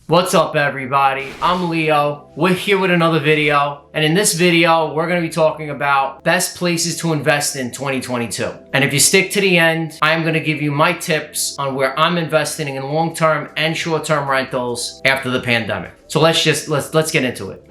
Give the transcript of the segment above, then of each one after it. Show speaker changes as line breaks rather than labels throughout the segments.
What's up, everybody? I'm Leo. We're here with another video, and in this video we're going to be talking about best places to invest in 2022. And if you stick to the end, I'm going to give you my tips on where I'm investing in long-term and short-term rentals after the pandemic. So let's get into it.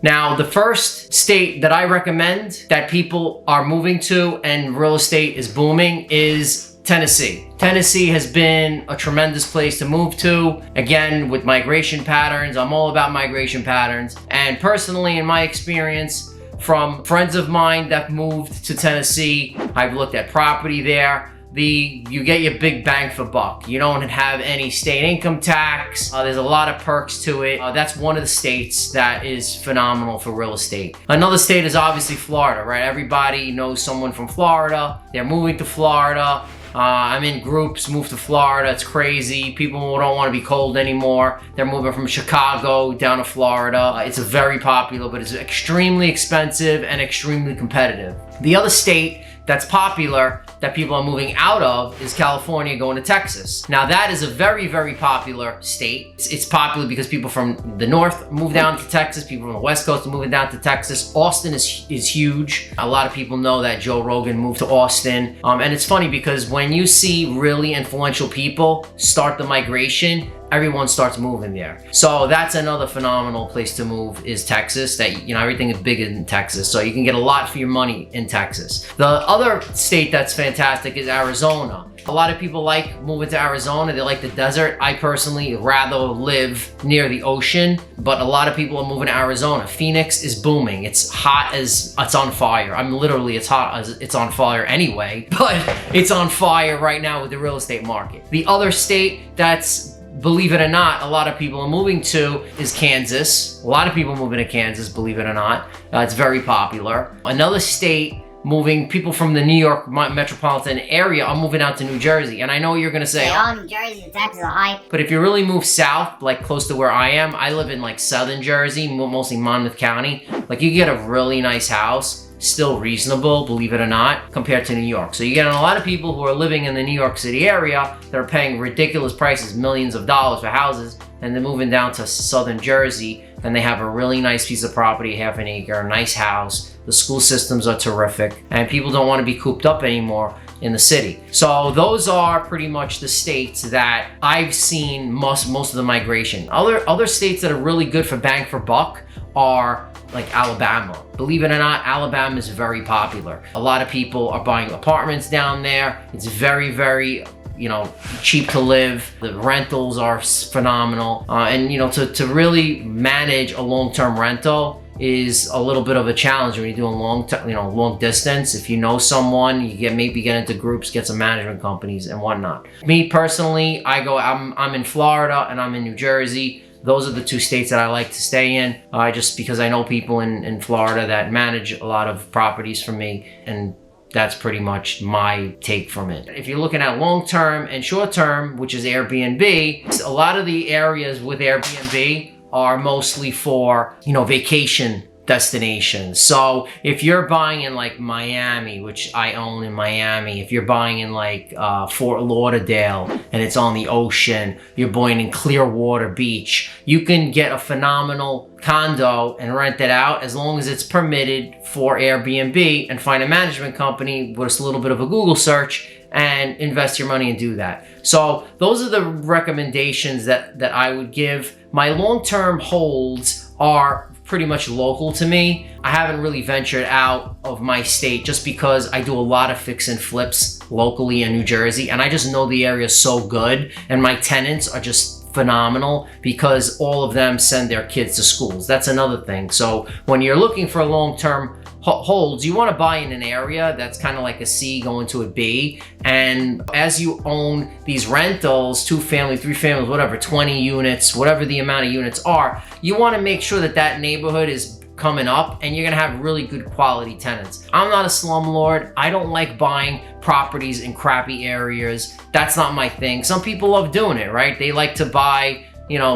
Now, the first state that I recommend that people are moving to and real estate is booming is Tennessee. Tennessee has been a tremendous place to move to. Again, with migration patterns, I'm all about migration patterns. And personally, in my experience, from friends of mine that moved to Tennessee, I've looked at property there. You get your big bang for buck. You don't have any state income tax. There's a lot of perks to it. That's one of the states that is phenomenal for real estate. Another state is obviously Florida, right? Everybody knows someone from Florida. They're moving to Florida. I'm in groups, move to Florida. It's crazy. People don't want to be cold anymore. They're moving from Chicago down to Florida. It's very popular, but it's extremely expensive and extremely competitive. The other state that's popular that people are moving out of is California, going to Texas. Now that is a very, very popular state. It's popular because people from the north move down to Texas, people from the west coast are moving down to Texas. Austin is huge. A lot of people know that Joe Rogan moved to Austin. And it's funny because when you see really influential people start the migration, everyone starts moving there. So that's another phenomenal place to move is Texas. That, everything is bigger in Texas, so you can get a lot for your money in Texas. The other state that's fantastic is Arizona. A lot of people like moving to Arizona. They like the desert. I personally rather live near the ocean, but a lot of people are moving to Arizona. Phoenix is booming. It's hot as it's on fire. It's hot as it's on fire anyway, but it's on fire right now with the real estate market. The other state that's, believe it or not, a lot of people are moving to is Kansas. A lot of people moving to Kansas, believe it or not. It's very popular. Another state moving, people from the New York metropolitan area are moving out to New Jersey. And I know you're gonna say,
New Jersey and taxes are high.
But if you really move south, like close to where I am, I live in like southern Jersey, mostly Monmouth County. Like you get a really nice house, still reasonable, believe it or not, compared to New York. So you get a lot of people who are living in the New York City area that are paying ridiculous prices, millions of dollars for houses, and they're moving down to southern Jersey, and they have a really nice piece of property, half an acre, a nice house. The school systems are terrific, and people don't want to be cooped up anymore in the city. So those are pretty much the states that I've seen most of the migration. Other states that are really good for bang for buck are like Alabama. Believe it or not, Alabama is very popular. A lot of people are buying apartments down there. It's very, very cheap to live. The rentals are phenomenal. And to really manage a long-term rental is a little bit of a challenge when you're doing long distance. If you know someone, you maybe get into groups, get some management companies and whatnot. Me personally, I'm in Florida and I'm in New Jersey. Those are the two states that I like to stay in, just because I know people in Florida that manage a lot of properties for me, and that's pretty much my take from it. If you're looking at long-term and short-term, which is Airbnb, a lot of the areas with Airbnb are mostly for, vacation destinations. So if you're buying in like Miami, which I own in Miami, if you're buying in like Fort Lauderdale and it's on the ocean, you're buying in Clearwater Beach, you can get a phenomenal condo and rent it out as long as it's permitted for Airbnb, and find a management company with a little bit of a Google search and invest your money and do that. So those are the recommendations that I would give. My long-term holds are pretty much local to me. I haven't really ventured out of my state just because I do a lot of fix and flips locally in New Jersey, and I just know the area so good, and my tenants are just phenomenal because all of them send their kids to schools. That's another thing. So when you're looking for long-term holds, you want to buy in an area that's kind of like a C going to a B. And as you own these rentals, 2 family, 3 families, whatever, 20 units, whatever the amount of units are, you want to make sure that that neighborhood is coming up and you're gonna have really good quality tenants. I'm not a slumlord. I don't like buying properties in crappy areas. That's not my thing. Some people love doing it, right? They like to buy,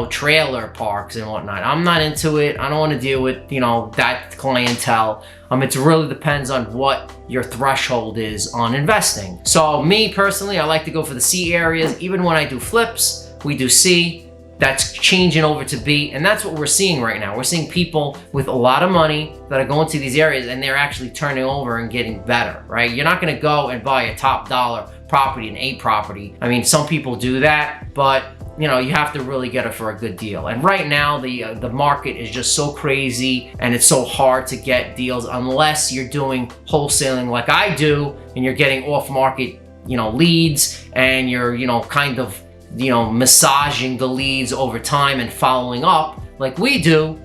trailer parks and whatnot. I'm not into it. I don't want to deal with, that clientele. It really depends on what your threshold is on investing. So me personally, I like to go for the C areas. Even when I do flips, we do C. that's changing over to B, and that's what we're seeing right now. We're seeing people with a lot of money that are going to these areas and they're actually turning over and getting better, right? You're not gonna go and buy a top dollar property, an A property. I mean, some people do that, but you know, you have to really get it for a good deal. And right now, the market is just so crazy and it's so hard to get deals unless you're doing wholesaling like I do and you're getting off-market, you know, leads and you're, you know, kind of, you know, massaging the leads over time and following up like we do,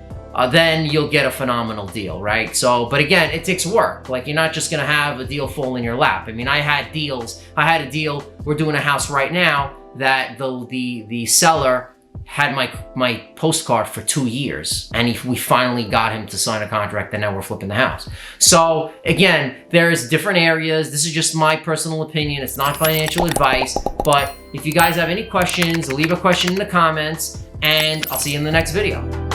then you'll get a phenomenal deal, right? So, but again, it takes work. Like, you're not just gonna have a deal fall in your lap. I mean, I had a deal, we're doing a house right now that the seller had my postcard for 2 years, and we finally got him to sign a contract, and now we're flipping the house. So again, there's different areas. This is just my personal opinion. It's not financial advice, but if you guys have any questions, leave a question in the comments, and I'll see you in the next video.